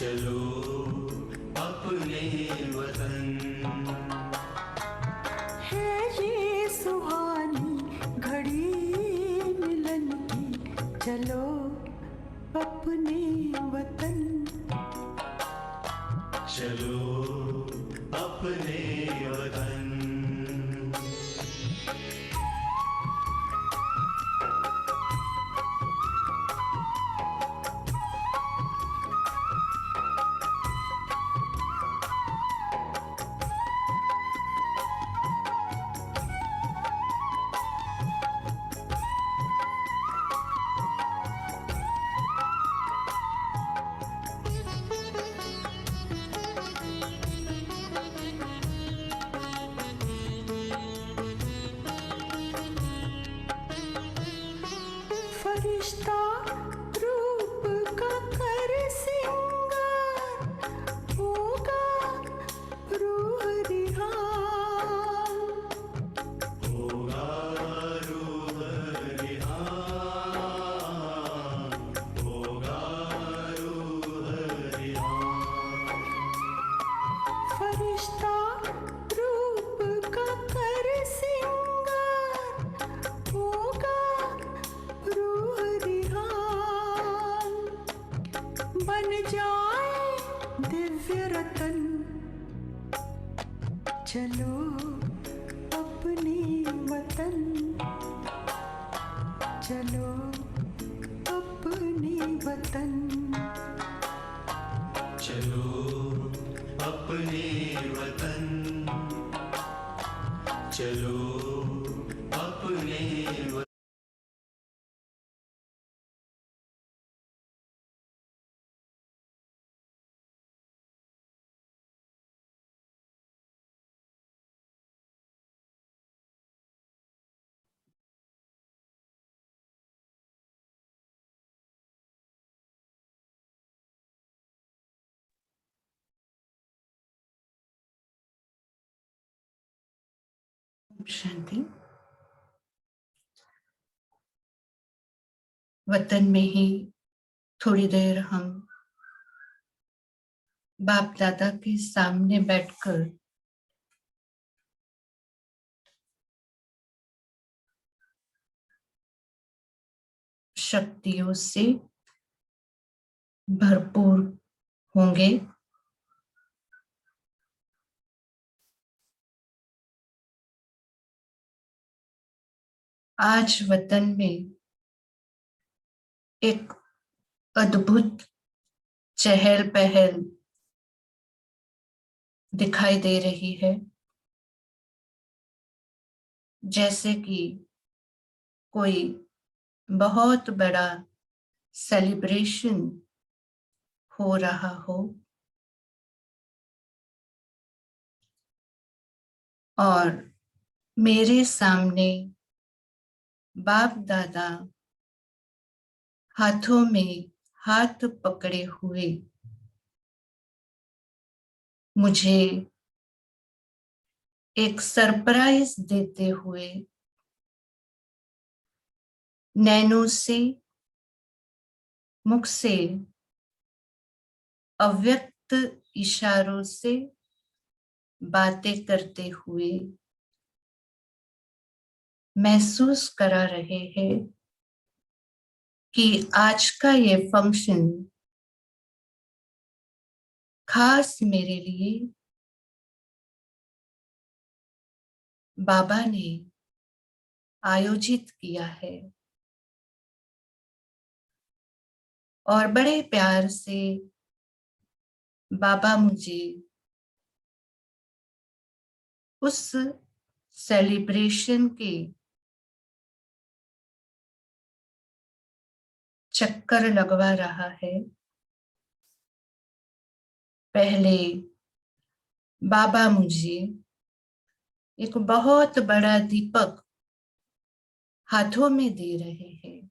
चलो अपने वतन। है ये सुहानी घड़ी मिलन की, चलो अपने वतन। चलो अपने वतन। फरिश्ता रूप का कर सिंगार, होगा रूह रिहान। होगा रूह रिहान, होगा रूह रिहान। फरिश्ता रूप का कर सिंगार, होगा रूह रिहान। बन जाए दिव्य रतन, चलो अपने वतन। चलो अपने वतन। चलो अपने वतन। चलो अपने वतन। शांति। वतन में ही थोड़ी देर हम बाप दादा के सामने बैठकर शक्तियों से भरपूर होंगे। आज वतन में एक अद्भुत चहल पहल दिखाई दे रही है, जैसे कि कोई बहुत बड़ा सेलिब्रेशन हो रहा हो। और मेरे सामने बाप दादा हाथों में हाथ पकड़े हुए मुझे एक सरप्राइज देते हुए नैनों से, मुख से अव्यक्त इशारों से बातें करते हुए महसूस करा रहे हैं कि आज का ये फंक्शन खास मेरे लिए बाबा ने आयोजित किया है। और बड़े प्यार से बाबा मुझे उस सेलिब्रेशन के चक्कर लगवा रहा है। पहले बाबा मुझे एक बहुत बड़ा दीपक हाथों में दे रहे हैं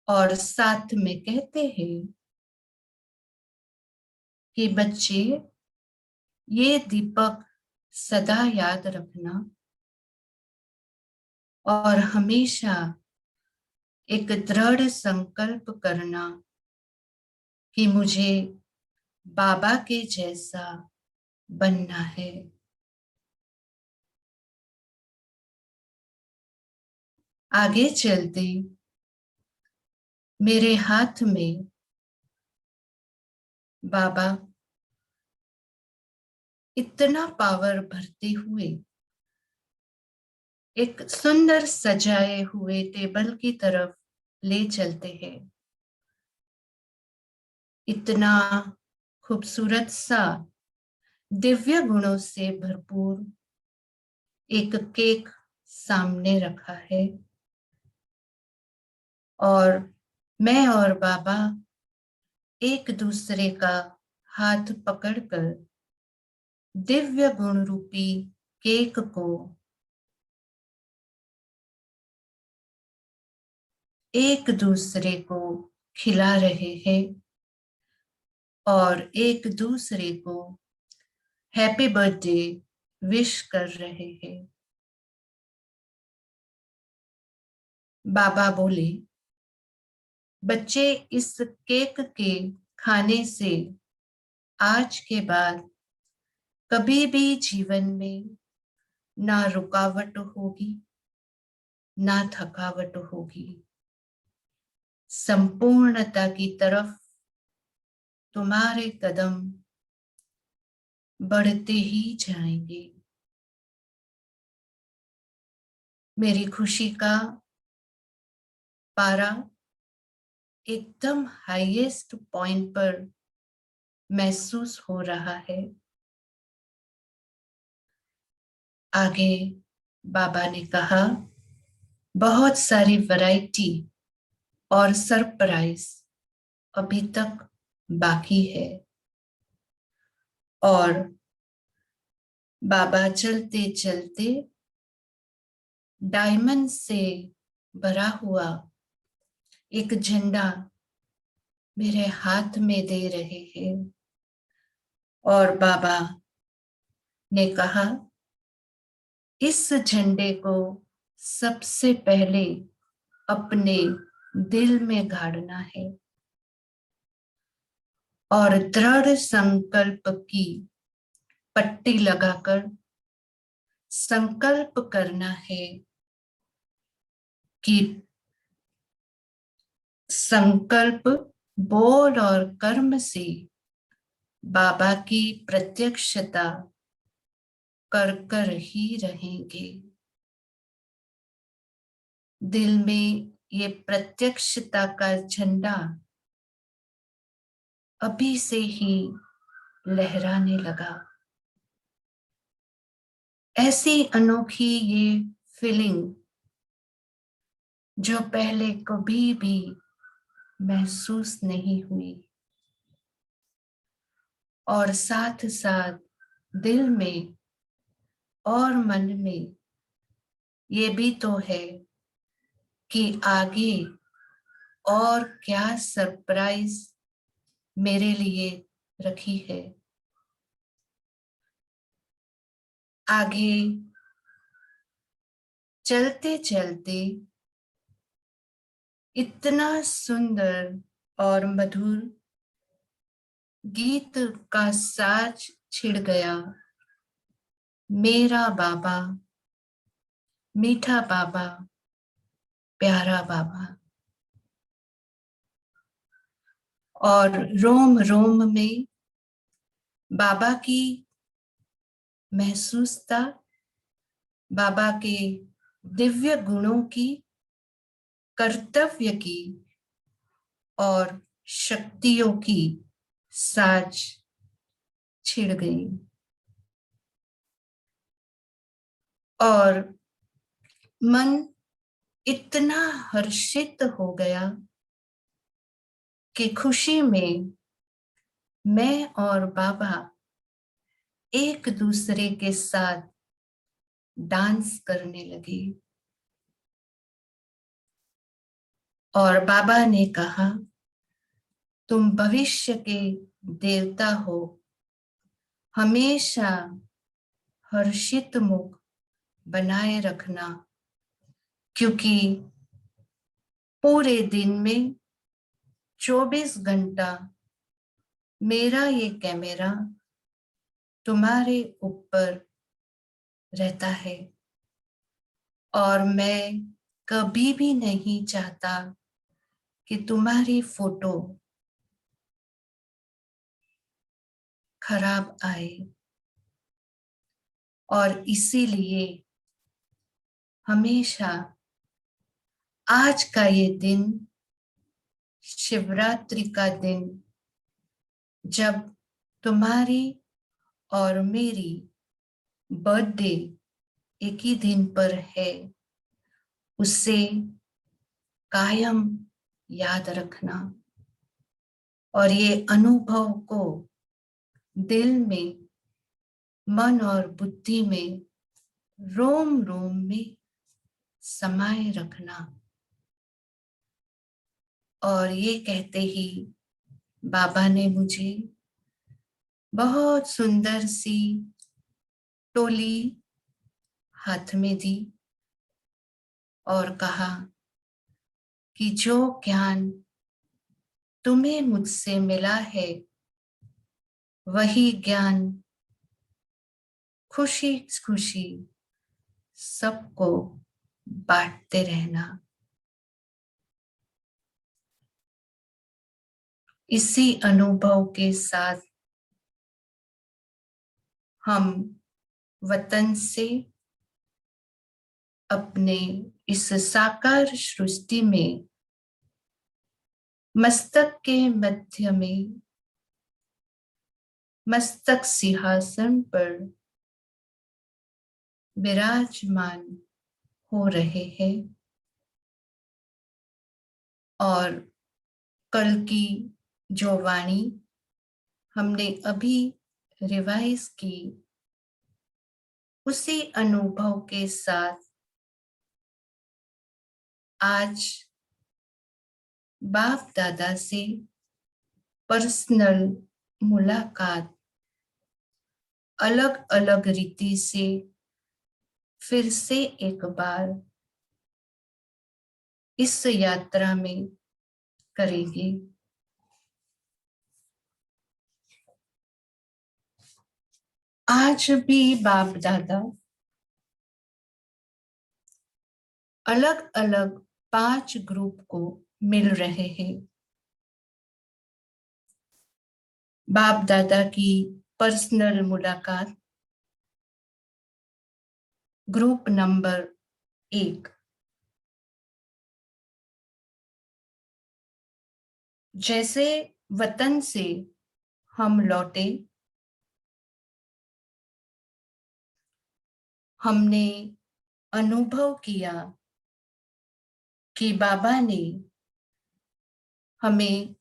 और साथ में कहते हैं कि बच्चे, ये दीपक सदा याद रखना और हमेशा एक दृढ़ संकल्प करना कि मुझे बाबा के जैसा बनना है। आगे चलते मेरे हाथ में बाबा इतना पावर भरते हुए एक सुंदर सजाए हुए टेबल की तरफ ले चलते हैं। इतना खूबसूरत सा दिव्य गुणों से भरपूर एक केक सामने रखा है और मैं और बाबा एक दूसरे का हाथ पकड़कर दिव्य गुण रूपी केक को एक दूसरे को खिला रहे हैं और एक दूसरे को हैप्पी बर्थडे विश कर रहे हैं। बाबा बोले, बच्चे इस केक के खाने से आज के बाद कभी भी जीवन में ना रुकावट होगी ना थकावट होगी। संपूर्णता की तरफ तुम्हारे कदम बढ़ते ही जाएंगे। मेरी खुशी का पारा एकदम हाईएस्ट पॉइंट पर महसूस हो रहा है। आगे बाबा ने कहा, बहुत सारी वैरायटी और सरप्राइज अभी तक बाकी है। और बाबा चलते चलते डायमंड से भरा हुआ एक झंडा मेरे हाथ में दे रहे हैं और बाबा ने कहा, इस झंडे को सबसे पहले अपने दिल में गाड़ना है और दृढ़ संकल्प की पट्टी लगाकर संकल्प करना है कि संकल्प बोल और कर्म से बाबा की प्रत्यक्षता कर कर ही रहेंगे। दिल में ये प्रत्यक्षता का झंडा अभी से ही लहराने लगा। ऐसी अनोखी ये फीलिंग जो पहले कभी भी महसूस नहीं हुई और साथ साथ दिल में और मन में ये भी तो है कि आगे और क्या सरप्राइज मेरे लिए रखी है। आगे चलते चलते इतना सुंदर और मधुर गीत का साज छिड़ गया। मेरा बाबा, मीठा बाबा, प्यारा बाबा, और रोम रोम में बाबा की महसूसता, बाबा के दिव्य गुणों की, कर्तव्य की और शक्तियों की साज छिड़ गई और मन इतना हर्षित हो गया कि खुशी में मैं और बाबा एक दूसरे के साथ डांस करने लगे और बाबा ने कहा, तुम भविष्य के देवता हो, हमेशा हर्षित मुख बनाए रखना, क्योंकि पूरे दिन में 24 घंटा मेरा ये कैमरा तुम्हारे ऊपर रहता है और मैं कभी भी नहीं चाहता कि तुम्हारी फोटो खराब आए, और इसीलिए हमेशा आज का ये दिन, शिवरात्रि का दिन, जब तुम्हारी और मेरी बर्थडे एक ही दिन पर है, उसे कायम याद रखना और ये अनुभव को दिल में, मन और बुद्धि में, रोम रोम में समाये रखना। और ये कहते ही बाबा ने मुझे बहुत सुंदर सी टोली हाथ में दी और कहा कि जो ज्ञान तुम्हें मुझसे मिला है, वही ज्ञान खुशी खुशी सबको बांटते रहना। इसी अनुभव के साथ हम वतन से अपने इस साकार सृष्टि में मस्तक के मध्य में, मस्तक सिंहासन पर विराजमान हो रहे हैं। और कल की जो वाणी हमने अभी रिवाइज की, उसी अनुभव के साथ आज बाप दादा से पर्सनल मुलाकात अलग अलग रीति से फिर से एक बार इस यात्रा में करेंगे। आज भी बाप दादा अलग अलग 5 ग्रुप को मिल रहे हैं। बाप दादा की पर्सनल मुलाकात ग्रुप नंबर 1। जैसे वतन से हम लौटे, हमने अनुभव किया कि बाबा ने हमें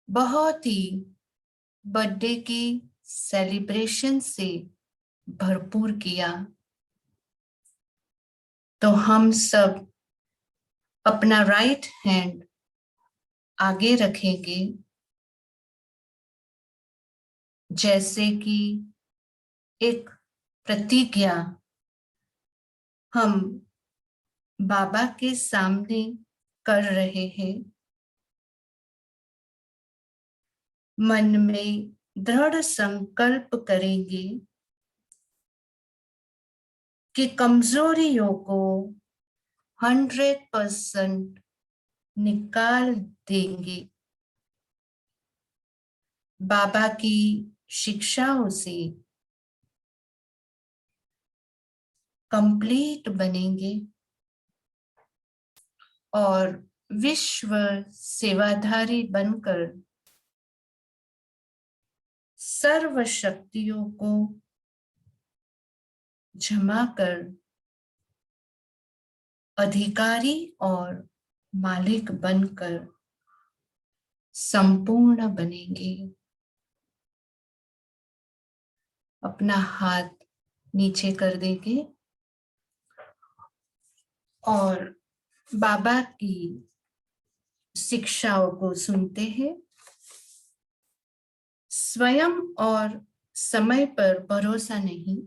बहुत ही बर्थडे की सेलिब्रेशन से भरपूर किया। तो हम सब अपना राइट हैंड आगे रखेंगे, जैसे कि एक प्रतिज्ञा हम बाबा के सामने कर रहे हैं। मन में दृढ़ संकल्प करेंगे कि कमजोरियों को 100% निकाल देंगे। बाबा की शिक्षाओं से कंप्लीट बनेंगे और विश्व सेवाधारी बनकर सर्व शक्तियों को जमा कर अधिकारी और मालिक बनकर संपूर्ण बनेंगे। अपना हाथ नीचे कर देंगे और बाबा की शिक्षाओं को सुनते हैं। स्वयं और समय पर भरोसा नहीं,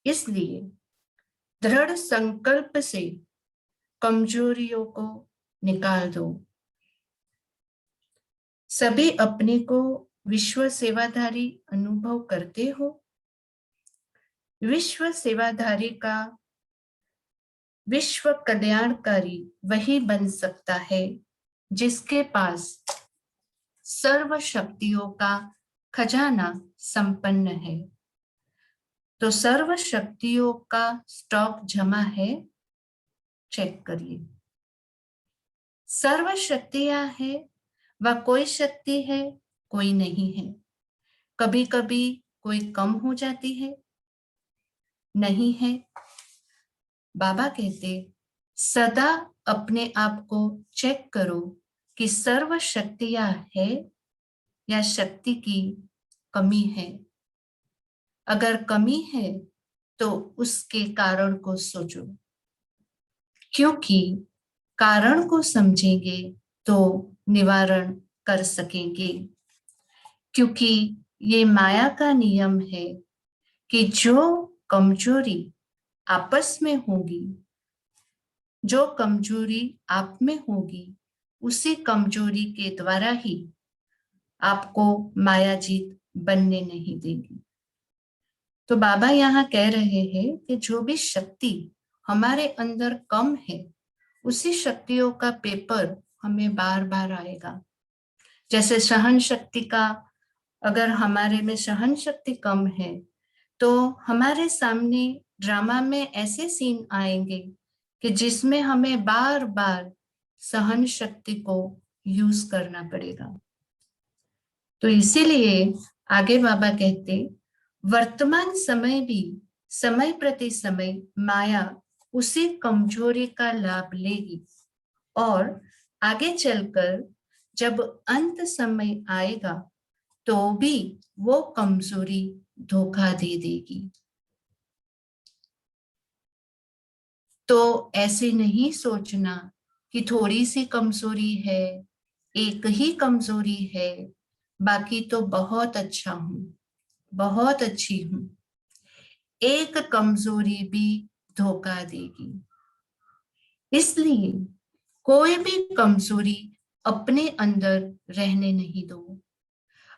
इसलिए दृढ़ संकल्प से कमजोरियों को निकाल दो। सभी अपने को विश्व सेवाधारी अनुभव करते हो। विश्व सेवाधारी का विश्व कल्याणकारी वही बन सकता है जिसके पास सर्व शक्तियों का खजाना संपन्न है। तो सर्व शक्तियों का स्टॉक जमा है, चेक करिए। सर्व शक्तियां है, वह कोई शक्ति है, कोई नहीं है। कभी कभी कोई कम हो जाती है, नहीं है। बाबा कहते सदा अपने आप को चेक करो कि सर्व शक्तियां है या शक्ति की कमी है। अगर कमी है तो उसके कारण को सोचो, क्योंकि कारण को समझेंगे तो निवारण कर सकेंगे। क्योंकि ये माया का नियम है कि जो कमजोरी आपस में होगी, जो कमजोरी आप में होगी, उसी कमजोरी के द्वारा ही आपको माया जीत बनने नहीं देगी। तो बाबा यहाँ कह रहे हैं कि जो भी शक्ति हमारे अंदर कम है, उसी शक्तियों का पेपर हमें बार बार आएगा। जैसे सहन शक्ति का, अगर हमारे में सहन शक्ति कम है तो हमारे सामने ड्रामा में ऐसे सीन आएंगे कि जिसमें हमें बार बार सहन शक्ति को यूज करना पड़ेगा। तो इसीलिए आगे बाबा कहते वर्तमान समय भी समय प्रति समय माया उसी कमजोरी का लाभ लेगी और आगे चलकर जब अंत समय आएगा तो भी वो कमजोरी धोखा दे देगी। तो ऐसे नहीं सोचना कि थोड़ी सी कमजोरी है, एक ही कमजोरी है, बाकी तो बहुत अच्छा हूं, बहुत अच्छी हूं। एक कमजोरी भी धोखा देगी। इसलिए कोई भी कमजोरी अपने अंदर रहने नहीं दो।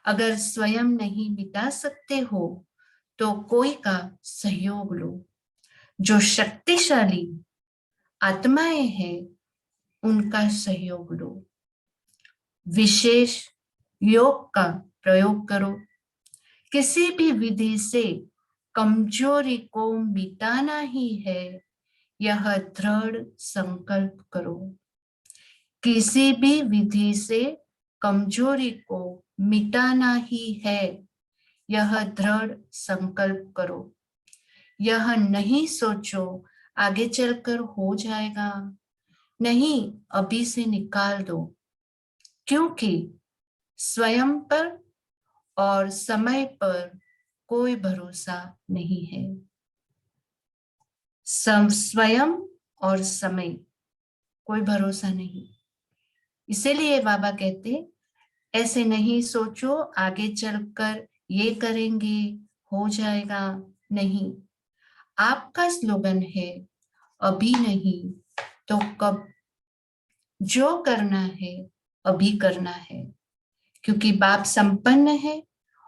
अगर स्वयं नहीं मिटा सकते हो तो कोई का सहयोग लो। जो शक्तिशाली आत्माएं हैं उनका सहयोग लो। विशेष योग का प्रयोग करो। किसी भी विधि से कमजोरी को मिटाना ही है, यह दृढ़ संकल्प करो। किसी भी विधि से कमजोरी को मिटाना ही है, यह दृढ़ संकल्प करो। यह नहीं सोचो आगे चलकर हो जाएगा, नहीं, अभी से निकाल दो। क्योंकि स्वयं पर और समय पर कोई भरोसा नहीं है। स्वयं और समय कोई भरोसा नहीं। इसीलिए बाबा कहते ऐसे नहीं सोचो आगे चलकर ये करेंगे हो जाएगा, नहीं। आपका स्लोगन है अभी नहीं तो कब। जो करना है अभी करना है, क्योंकि बाप संपन्न है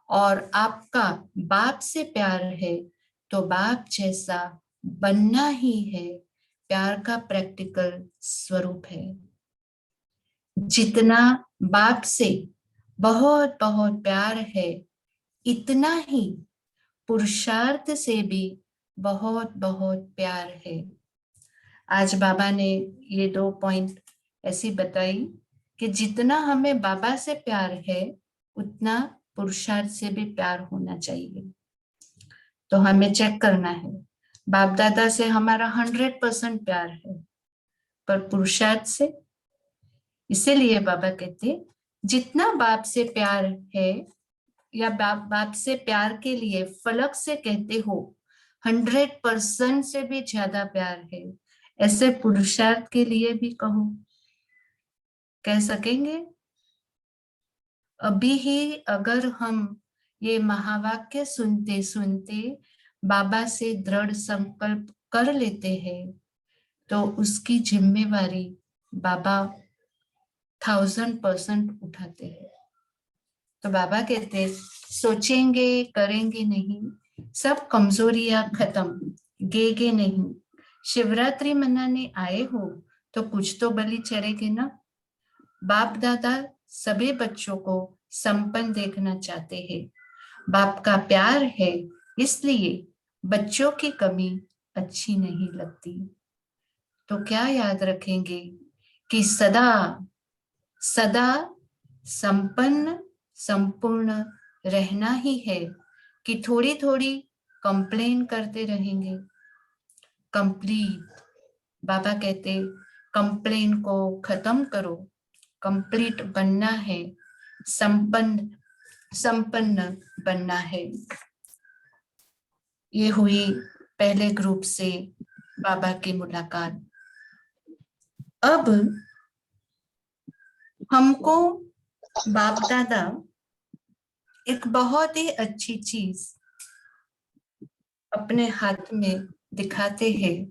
और आपका बाप से प्यार है, तो बाप जैसा बनना ही है। प्यार का प्रैक्टिकल स्वरूप है। जितना बाप से बहुत बहुत प्यार है, इतना ही पुरुषार्थ से भी बहुत बहुत प्यार है। आज बाबा ने ये 2 पॉइंट ऐसी बताई कि जितना हमें बाबा से प्यार है उतना पुरुषार्थ से भी प्यार होना चाहिए। तो हमें चेक करना है, बाप दादा से हमारा 100% प्यार है, पर पुरुषार्थ से। इसीलिए बाबा कहते जितना बाप से प्यार है या बाप से प्यार के लिए फलक से कहते हो 100% से भी ज्यादा प्यार है, ऐसे पुरुषार्थ के लिए भी कहो, कह सकेंगे? अभी ही अगर हम ये महावाक्य सुनते सुनते बाबा से दृढ़ संकल्प कर लेते हैं तो उसकी जिम्मेवारी बाबा 1000% उठाते हैं। तो बाबा कहते सोचेंगे करेंगे नहीं, सब कमजोरियां खत्म, गे नहीं। शिवरात्रि मनाने आए हो तो कुछ तो बलि चढ़ेगी ना। बाप दादा सभी बच्चों को संपन्न देखना चाहते हैं। बाप का प्यार है, इसलिए बच्चों की कमी अच्छी नहीं लगती। तो क्या याद रखेंगे कि सदा सदा संपन्न संपूर्ण रहना ही है, कि थोड़ी थोड़ी कंप्लेन करते रहेंगे। कंप्लीट, बाबा कहते कंप्लेन को खत्म करो, कंप्लीट बनना है, संपन्न संपन्न बनना है। ये हुई पहले ग्रुप से बाबा की मुलाकात। अब हमको बाप दादा एक बहुत ही अच्छी चीज अपने हाथ में दिखाते हैं,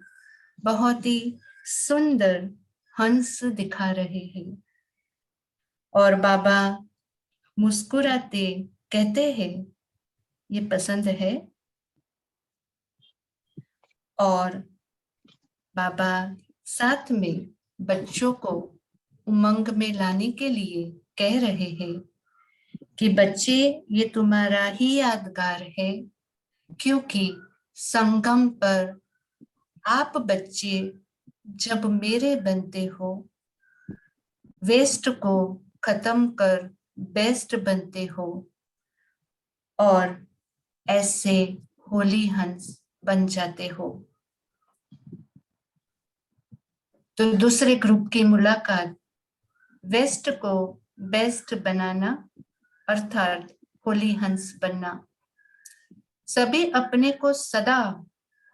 बहुत ही सुंदर हंस दिखा रहे हैं। और बाबा मुस्कुराते कहते हैं ये पसंद है। और बाबा साथ में बच्चों को उमंग में लाने के लिए कह रहे हैं कि बच्चे ये तुम्हारा ही यादगार है, क्योंकि संगम पर आप बच्चे जब मेरे बनते हो, वेस्ट को खत्म कर बेस्ट बनते हो और ऐसे होली हंस बन जाते हो। तो दूसरे ग्रुप की मुलाकात, वेस्ट को बेस्ट बनाना अर्थात होली हंस बनना। सभी अपने को सदा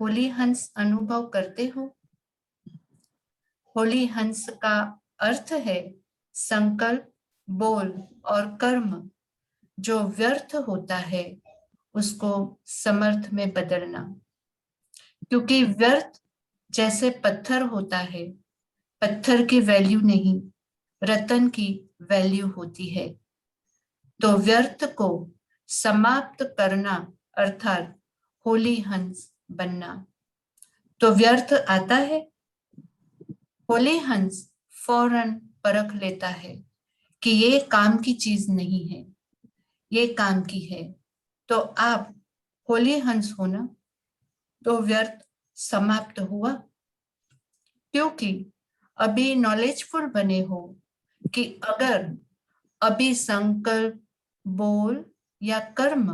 होली हंस अनुभव करते हो। होली हंस का अर्थ है संकल्प, बोल और कर्म जो व्यर्थ होता है उसको समर्थ में बदलना। क्योंकि व्यर्थ जैसे पत्थर होता है, पत्थर की वैल्यू नहीं, रतन की वैल्यू होती है। तो व्यर्थ को समाप्त करना अर्थात होली हंस बनना। तो व्यर्थ आता है, होली हंस फौरन परख लेता है कि ये काम की चीज नहीं है, ये काम की है। तो आप होली हंस होना, तो व्यर्थ समाप्त हुआ। क्योंकि अभी नॉलेजफुल बने हो कि अगर अभी संकल्प, बोल या कर्म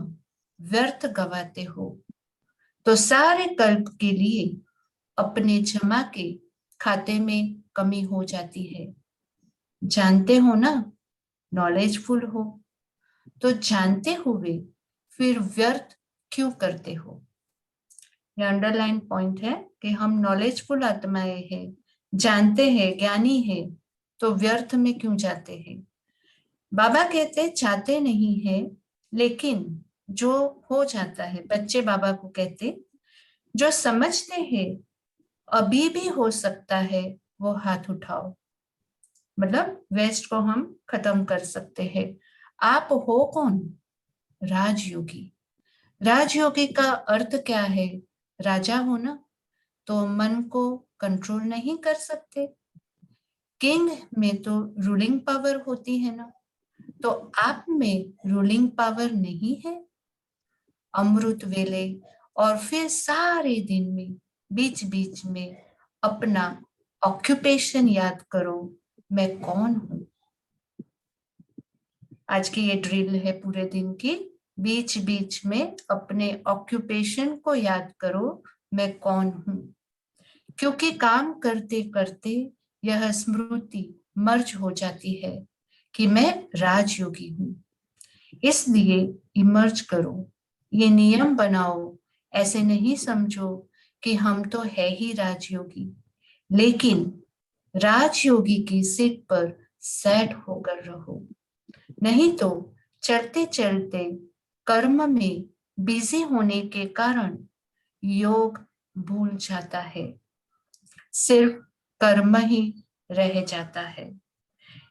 व्यर्थ गवाते हो तो सारे कल्प के लिए अपने जमा के खाते में कमी हो जाती है। जानते हो ना, नॉलेजफुल हो, तो जानते हुए फिर व्यर्थ क्यों करते हो। ये अंडरलाइन पॉइंट है कि हम नॉलेजफुल आत्माएं हैं, जानते हैं, ज्ञानी है, तो व्यर्थ में क्यों जाते हैं। बाबा कहते चाहते नहीं है, लेकिन जो हो जाता है, बच्चे बाबा को कहते जो समझते हैं अभी भी हो सकता है वो हाथ उठाओ। मतलब वेस्ट को हम खत्म कर सकते हैं। आप हो कौन? राजयोगी। राजयोगी का अर्थ क्या है? राजा हो ना, तो मन को कंट्रोल नहीं कर सकते। किंग में तो रूलिंग पावर होती है ना, तो आप में रूलिंग पावर नहीं है। अमृत वेले और फिर सारे दिन में बीच बीच में अपना ऑक्यूपेशन याद करो, मैं कौन हूं। आज की ये ड्रिल है पूरे दिन की, बीच बीच में अपने ऑक्यूपेशन को याद करो, मैं कौन हूं। क्योंकि काम करते करते यह स्मृति मर्ज हो जाती है कि मैं राजयोगी हूं। इसलिए इमर्ज करो, ये नियम बनाओ। ऐसे नहीं समझो कि हम तो है ही राजयोगी, लेकिन राजयोगी की सीट पर सेट होकर रहो। नहीं तो चलते चलते कर्म में बिजी होने के कारण योग भूल जाता है, सिर्फ कर्म ही रह जाता है।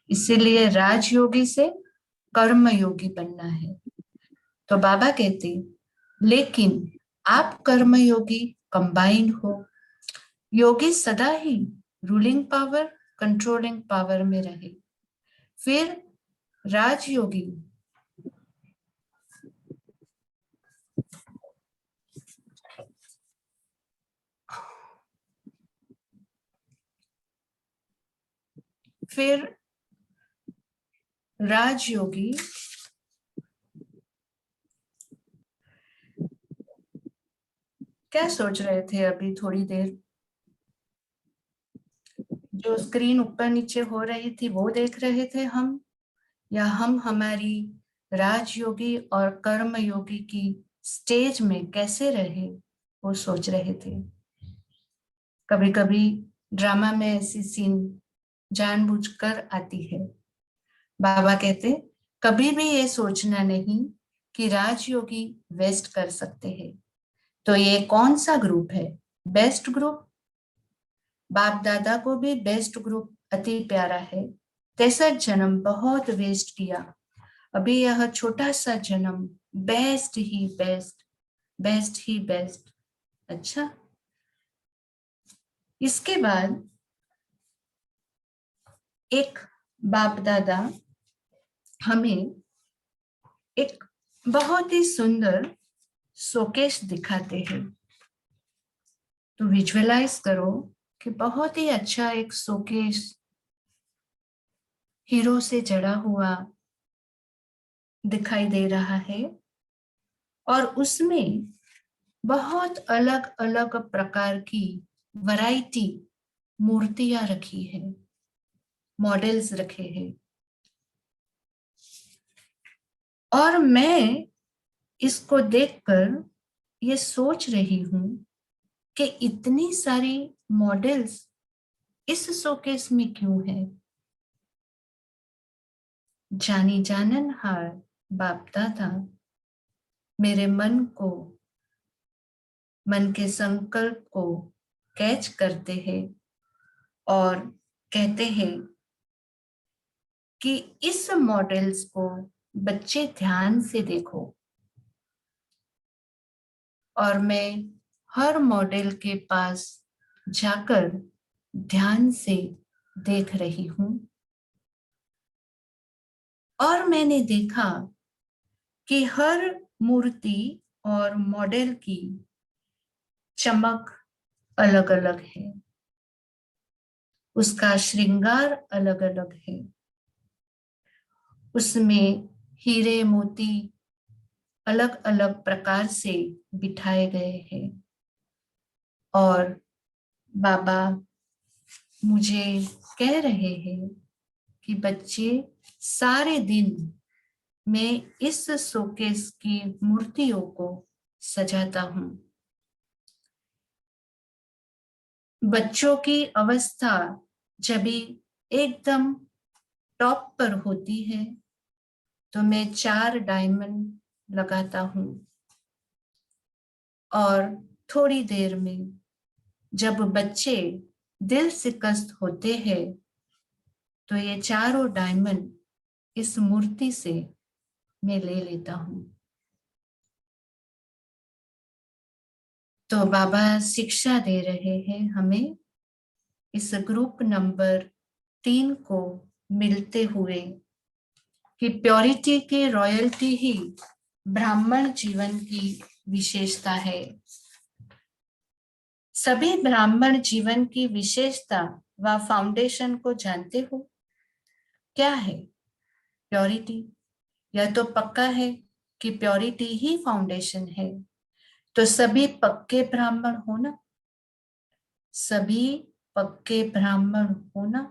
इसीलिए राजयोगी से कर्म योगी बनना है। तो बाबा कहते, लेकिन आप कर्म योगी कंबाइंड हो। योगी सदा ही रूलिंग पावर, कंट्रोलिंग पावर में रहे। फिर राजयोगी फिर राजयोगी क्या सोच रहे थे अभी थोड़ी देर? जो स्क्रीन ऊपर नीचे हो रही थी वो देख रहे थे हम, या हम हमारी राजयोगी और कर्म योगी की स्टेज में कैसे रहे वो सोच रहे थे? कभी कभी ड्रामा में ऐसी सीन जानबूझकर आती है। बाबा कहते, कभी भी ये सोचना नहीं कि राजयोगी वेस्ट कर सकते हैं। तो ये कौन सा ग्रुप है? Best group. बाप दादा को भी बेस्ट ग्रुप अति प्यारा है। 63 जन्म बहुत वेस्ट किया, अभी यह छोटा सा जन्म बेस्ट ही बेस्ट, बेस्ट ही बेस्ट। अच्छा, इसके बाद एक बाप दादा हमें एक बहुत ही सुंदर शोकेस दिखाते हैं। तो विजुअलाइज करो कि बहुत ही अच्छा एक शोकेस हीरो से जड़ा हुआ दिखाई दे रहा है, और उसमें बहुत अलग अलग प्रकार की वैरायटी मूर्तियां रखी है, मॉडल्स रखे हैं। और मैं इसको देखकर ये सोच रही हूं कि इतनी सारी मॉडल्स इस शोकेस में क्यों है? जानी जाननहार बाप दादा मेरे मन के संकल्प को कैच करते हैं और कहते हैं कि इस मॉडल्स को बच्चे ध्यान से देखो। और मैं हर मॉडल के पास जाकर ध्यान से देख रही हूं, और मैंने देखा कि हर मूर्ति और मॉडल की चमक अलग अलग है, उसका श्रृंगार अलग अलग है, उसमें हीरे मोती अलग अलग प्रकार से बिठाए गए हैं। और बाबा मुझे कह रहे हैं कि बच्चे सारे दिन मैं इस शोकेस की मूर्तियों को सजाता हूं। बच्चों की अवस्था जब एकदम टॉप पर होती है तो मैं 4 डायमंड लगाता हूं, और थोड़ी देर में जब बच्चे दिल शिकस्त होते हैं तो ये चारों डायमंड इस मूर्ति से मैं ले लेता हूं। तो बाबा शिक्षा दे रहे हैं हमें इस ग्रुप नंबर 3 को मिलते हुए कि प्योरिटी की रॉयल्टी ही ब्राह्मण जीवन की विशेषता है। सभी ब्राह्मण जीवन की विशेषता व फाउंडेशन को जानते हो क्या है? प्योरिटी। यह तो पक्का है कि प्योरिटी ही फाउंडेशन है। तो सभी पक्के ब्राह्मण होना, सभी पक्के ब्राह्मण होना,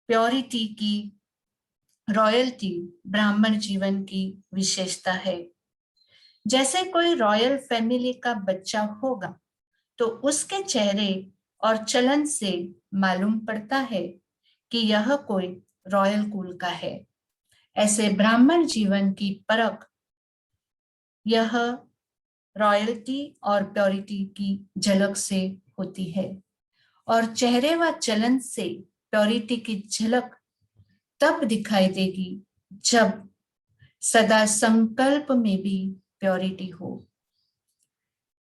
प्योरिटी की रॉयल्टी ब्राह्मण जीवन की विशेषता है। जैसे कोई रॉयल फैमिली का बच्चा होगा तो उसके चेहरे और चलन से मालूम पड़ता है कि यह कोई रॉयल कुल का है। ऐसे ब्राह्मण जीवन की परख यह रॉयल्टी और प्योरिटी की झलक से होती है, और चेहरे व चलन से प्योरिटी की झलक तब दिखाई देगी जब सदा संकल्प में भी प्योरिटी हो।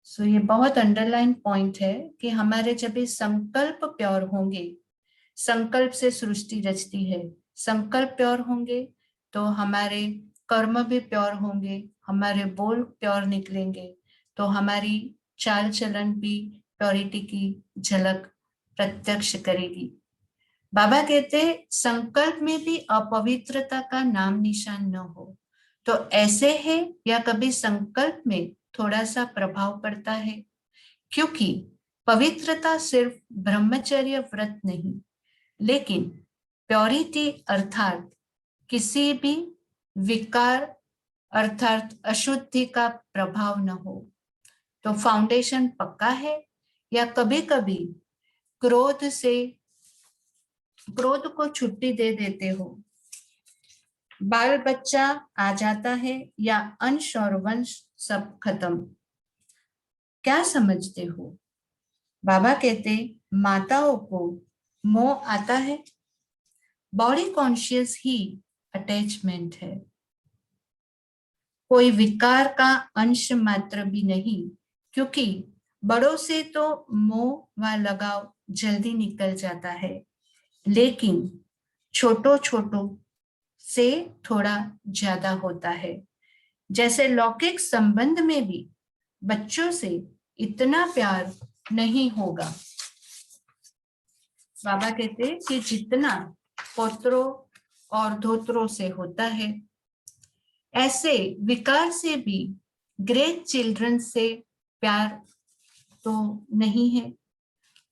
सो ये बहुत अंडरलाइन पॉइंट है कि हमारे जब ये संकल्प प्योर होंगे, संकल्प से सृष्टि रचती है, संकल्प प्योर होंगे तो हमारे कर्म भी प्योर होंगे, हमारे बोल प्योर निकलेंगे, तो हमारी चाल चलन भी प्योरिटी की झलक प्रत्यक्ष करेगी। बाबा कहते संकल्प में भी अपवित्रता का नाम निशान न हो। तो ऐसे है या कभी संकल्प में थोड़ा सा प्रभाव पड़ता है, क्योंकि पवित्रता सिर्फ ब्रह्मचर्य व्रत नहीं, लेकिन प्योरिटी अर्थात किसी भी विकार अर्थात अशुद्धि का प्रभाव न हो। तो फाउंडेशन पक्का है या कभी कभी क्रोध को छुट्टी दे देते हो, बाल बच्चा आ जाता है या अंश और वंश सब खत्म, क्या समझते हो? बाबा कहते माताओं को मोह आता है, बॉडी कॉन्शियस ही अटैचमेंट है, कोई विकार का अंश मात्र भी नहीं, क्योंकि बड़ों से तो मोह व लगाव जल्दी निकल जाता है, लेकिन छोटों छोटों से थोड़ा ज्यादा होता है। जैसे लौकिक संबंध में भी बच्चों से इतना प्यार नहीं होगा, बाबा कहते कि जितना पोत्रों और धोत्रों से होता है, ऐसे विकार से भी ग्रेट चिल्ड्रन से प्यार तो नहीं है।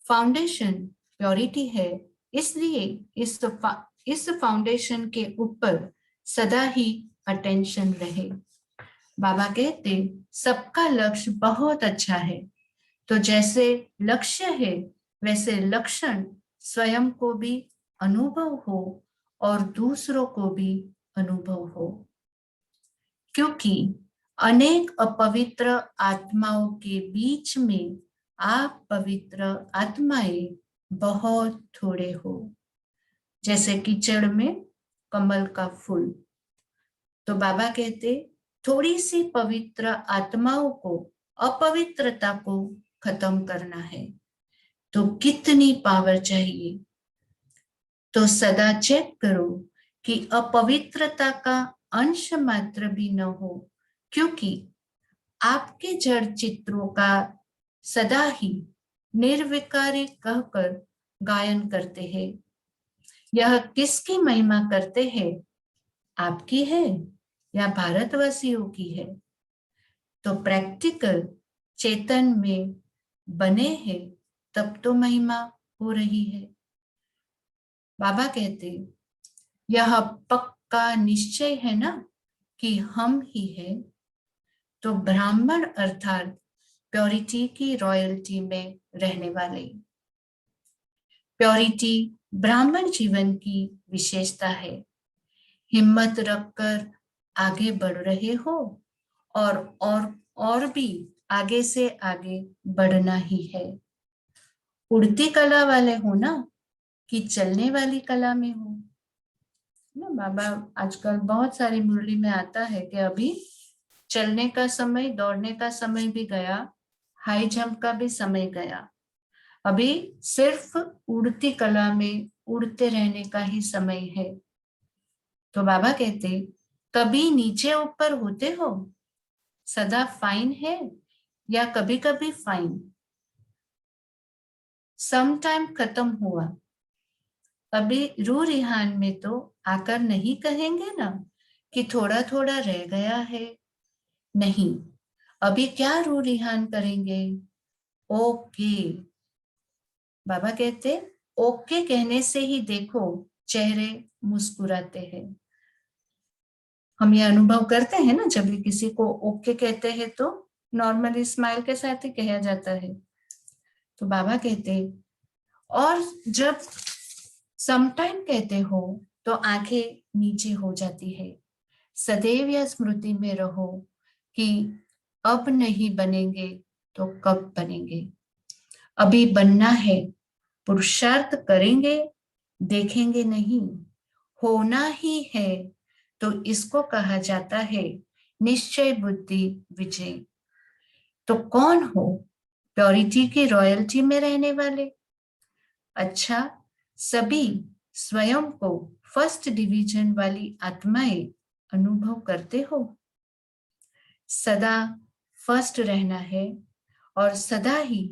फाउंडेशन प्योरिटी है, इसलिए इस फाउंडेशन के ऊपर सदा ही अटेंशन रहे। बाबा कहते सबका लक्ष्य बहुत अच्छा है, तो जैसे लक्ष्य है वैसे लक्षण स्वयं को भी अनुभव हो और दूसरों को भी अनुभव हो, क्योंकि अनेक अपवित्र आत्माओं के बीच में आप पवित्र आत्माएं बहुत थोड़े हो, जैसे कीचड़ में कमल का फूल। तो बाबा कहते थोड़ी सी पवित्र आत्माओं को अपवित्रता को खत्म करना है, तो कितनी पावर चाहिए। तो सदा चेक करो कि अपवित्रता का अंश मात्र भी न हो, क्योंकि आपके जड़ चित्रों का सदा ही निर्विकारी कहकर गायन करते हैं। यह किसकी महिमा करते हैं, आपकी है या भारतवासियों की है? तो प्रैक्टिकल चेतन में बने हैं तब तो महिमा हो रही है। बाबा कहते यह पक्का निश्चय है ना कि हम ही है, तो ब्राह्मण अर्थात प्योरिटी की रॉयल्टी में रहने वाले। प्योरिटी ब्राह्मण जीवन की विशेषता है। हिम्मत रखकर आगे बढ़ रहे हो और भी आगे से आगे बढ़ना ही है। उड़ती कला वाले हो ना कि चलने वाली कला में हो ना। बाबा आजकल बहुत सारी मुरली में आता है कि अभी चलने का समय, दौड़ने का समय भी गया, हाई जंप का भी समय गया, अभी सिर्फ उड़ती कला में उड़ते रहने का ही समय है। तो बाबा कहते कभी नीचे ऊपर होते हो, सदा फाइन है या कभी कभी फाइन, सम टाइम खत्म हुआ, अभी रू रिहान में तो आकर नहीं कहेंगे ना कि थोड़ा थोड़ा रह गया है, नहीं, अभी क्या रू रिहान करेंगे, ओके। बाबा कहते ओके कहने से ही देखो चेहरे मुस्कुराते हैं। हम ये अनुभव करते हैं ना, जब भी किसी को ओके कहते हैं तो नॉर्मली स्माइल के साथ ही कहा जाता है। तो बाबा कहते और जब समटाइम कहते हो तो आंखें नीचे हो जाती है। सदैव यह स्मृति में रहो कि अब नहीं बनेंगे तो कब बनेंगे, अभी बनना है, पुरुषार्थ करेंगे, देखेंगे नहीं, होना ही है तो इसको कहा जाता है निश्चय बुद्धि विजय। तो कौन हो प्योरिटी की रॉयल्टी में रहने वाले? अच्छा, सभी स्वयं को फर्स्ट डिवीजन वाली आत्माएं अनुभव करते हो। सदा फर्स्ट रहना है और सदा ही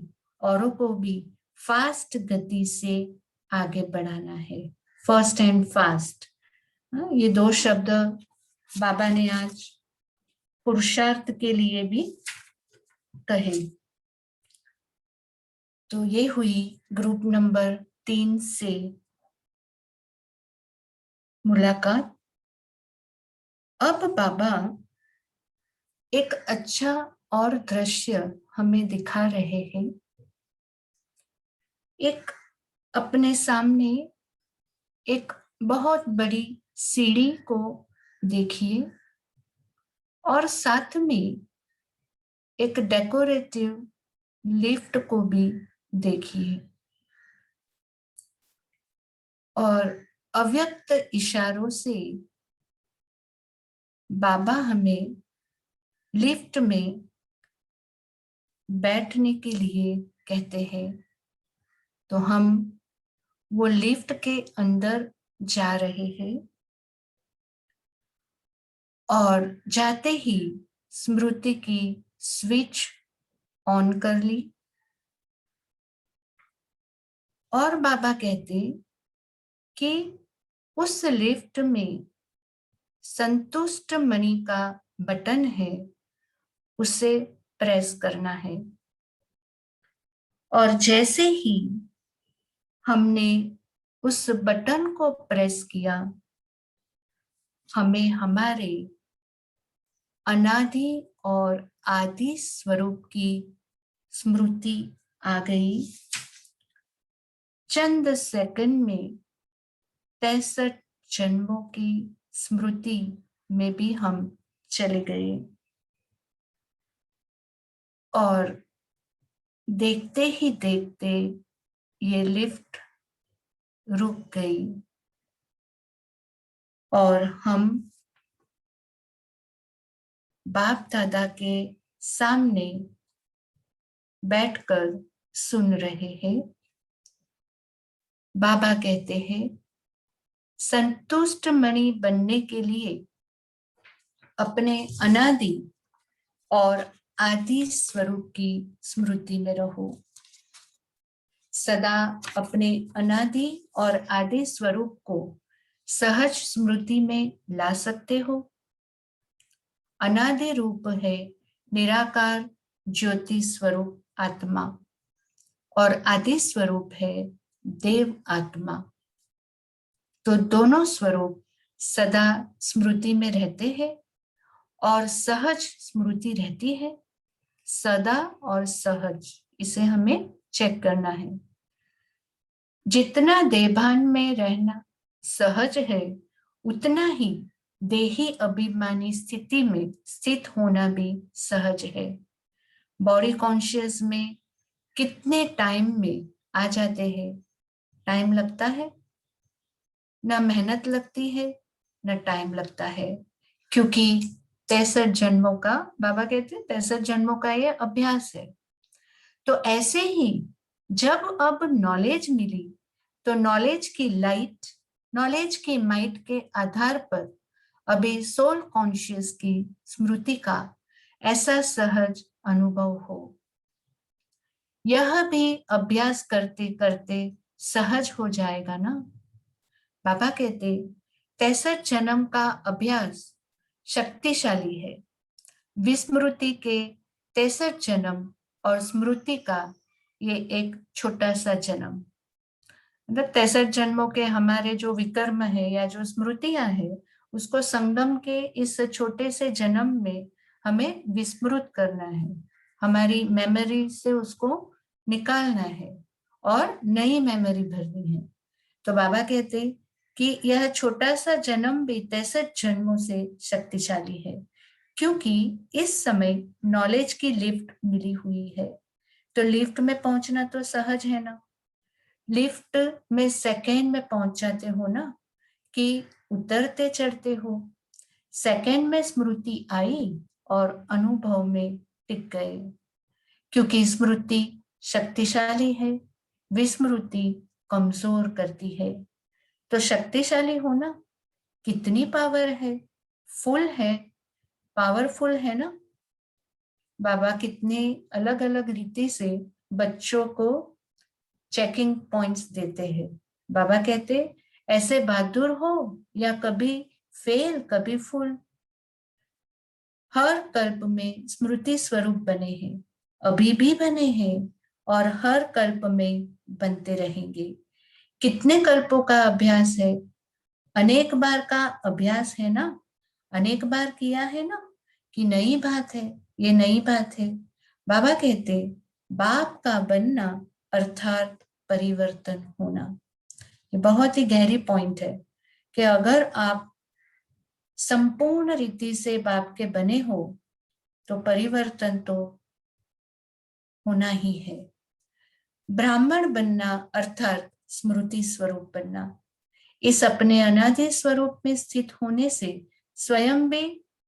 औरों को भी फास्ट गति से आगे बढ़ाना है। फर्स्ट एंड फास्ट, ये दो शब्द बाबा ने आज पुरुषार्थ के लिए भी कहे। तो ये हुई ग्रुप नंबर 3 से मुलाकात। अब बाबा एक अच्छा और दृश्य हमें दिखा रहे हैं। एक अपने सामने एक बहुत बड़ी सीढ़ी को देखिए और साथ में एक डेकोरेटिव लिफ्ट को भी देखिए और अव्यक्त इशारों से बाबा हमें लिफ्ट में बैठने के लिए कहते हैं। तो हम वो लिफ्ट के अंदर जा रहे हैं और जाते ही स्मृति की स्विच ऑन कर ली और बाबा कहते कि उस लिफ्ट में संतुष्ट मणि का बटन है, उसे प्रेस करना है। और जैसे ही हमने उस बटन को प्रेस किया, हमें हमारे अनादि और आदि स्वरूप की स्मृति आ गई। चंद सेकंड में 63 जन्मों की स्मृति में भी हम चले गए और देखते ही देखते ये लिफ्ट रुक गई और हम बाप दादा के सामने बैठकर सुन रहे हैं। बाबा कहते हैं संतुष्ट मणि बनने के लिए अपने अनादि और आदि स्वरूप की स्मृति में रहो। सदा अपने अनादि और आदि स्वरूप को सहज स्मृति में ला सकते हो। अनादि रूप है निराकार ज्योति स्वरूप आत्मा और आदि स्वरूप है देव आत्मा। तो दोनों स्वरूप सदा स्मृति में रहते हैं और सहज स्मृति रहती है। सदा और सहज, इसे हमें चेक करना है। जितना देभान में रहना सहज है, उतना ही देही अभिमानी स्थिति में स्थित होना भी सहज है। बॉडी कॉन्शियस में कितने टाइम में आ जाते हैं? टाइम लगता है ना, मेहनत लगती है ना, टाइम लगता है, क्योंकि 63 जन्मों का, बाबा कहते हैं 63 जन्मों का ये अभ्यास है। तो ऐसे ही जब अब नॉलेज मिली तो नॉलेज की लाइट, नॉलेज की माइट के आधार पर अभी सोल कॉन्शियस की स्मृति का ऐसा सहज अनुभव हो। यह भी अभ्यास करते करते सहज हो जाएगा ना। बाबा कहते 63 जन्म का अभ्यास शक्तिशाली है। विस्मृति के 63 जन्म और स्मृति का ये एक छोटा सा जन्म, मतलब 63 जन्मों के हमारे जो विकर्म है या जो स्मृतियां है, उसको संगम के इस छोटे से जन्म में हमें विस्मृत करना है, हमारी मेमोरी से उसको निकालना है और नई मेमोरी भरनी है। तो बाबा कहते कि यह छोटा सा जन्म भी 63 जन्मों से शक्तिशाली है, क्योंकि इस समय नॉलेज की लिफ्ट मिली हुई है। तो लिफ्ट में पहुंचना तो सहज है ना। लिफ्ट में सेकेंड में पहुंच जाते हो ना, कि उतरते चढ़ते हो। सेकंड में स्मृति आई और अनुभव में टिक गए, क्योंकि स्मृति शक्तिशाली है, विस्मृति कमजोर करती है। तो शक्तिशाली होना कितनी पावर है, फुल है, पावरफुल है ना। बाबा कितने अलग अलग रीति से बच्चों को चेकिंग पॉइंट्स देते हैं। बाबा कहते ऐसे बहादुर हो या कभी फेल कभी फुल, हर कल्प में स्मृति स्वरूप बने हैं, अभी भी बने हैं और हर कल्प में बनते रहेंगे। कितने कल्पों का अभ्यास है, अनेक बार का अभ्यास है ना, अनेक बार किया है ना, कि नई बात है, ये नई बात है। बाबा कहते बाप का बनना अर्थात परिवर्तन होना। ये बहुत ही गहरी पॉइंट है कि अगर आप संपूर्ण रीति से बाप के बने हो तो परिवर्तन तो होना ही है। ब्राह्मण बनना अर्थात स्मृति स्वरूप बनना। इस अपने अनादि स्वरूप में स्थित होने से स्वयं भी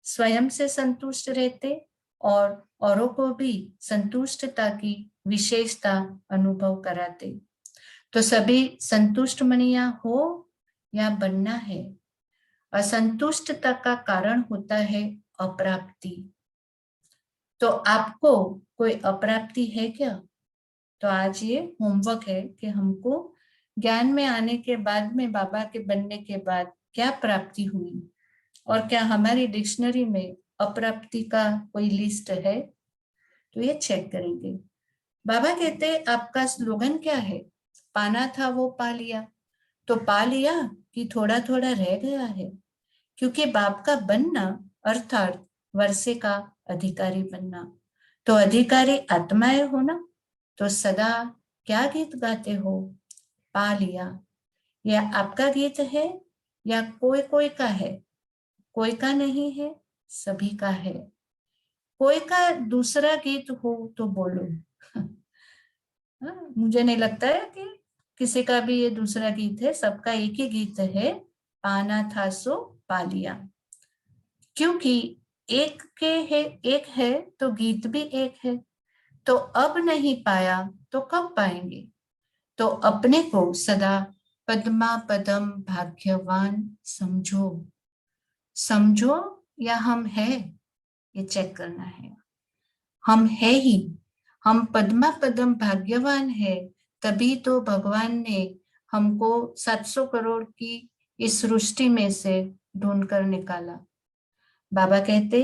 स्वयं से संतुष्ट रहते और औरों को भी संतुष्टता की विशेषता अनुभव कराते। तो सभी संतुष्ट मनिया हो या बनना है। असंतुष्टता का कारण होता है अप्राप्ति। तो आपको कोई अप्राप्ति है क्या? तो आज ये होमवर्क है कि हमको ज्ञान में आने के बाद में, बाबा के बनने के बाद क्या प्राप्ति हुई और क्या हमारी डिक्शनरी में अप्राप्ति का कोई लिस्ट है, तो ये चेक करेंगे। बाबा कहते आपका स्लोगन क्या है? पाना था वो पा लिया। तो पा लिया कि थोड़ा थोड़ा रह गया है? क्योंकि बाप का बनना अर्थात वर्षे का अधिकारी बनना। तो अधिकारी आत्माएं हो ना, तो सदा क्या गीत गाते हो? पा लिया। यह आपका गीत है या कोई कोई का है? कोई का नहीं है, सभी का है। कोई का दूसरा गीत हो तो बोलो। मुझे नहीं लगता है कि किसी का भी ये दूसरा गीत है, सबका एक ही गीत है, पाना था सो पा लिया। क्योंकि एक के है, एक है तो गीत भी एक है। तो अब नहीं पाया तो कब पाएंगे? तो अपने को सदा पद्मा पदम भाग्यवान समझो। समझो या हम है, ये चेक करना है। हम है ही, हम पद्मा पदम भाग्यवान है, तभी तो भगवान ने हमको 700 करोड़ की इस सृष्टि में से ढूंढकर निकाला। बाबा कहते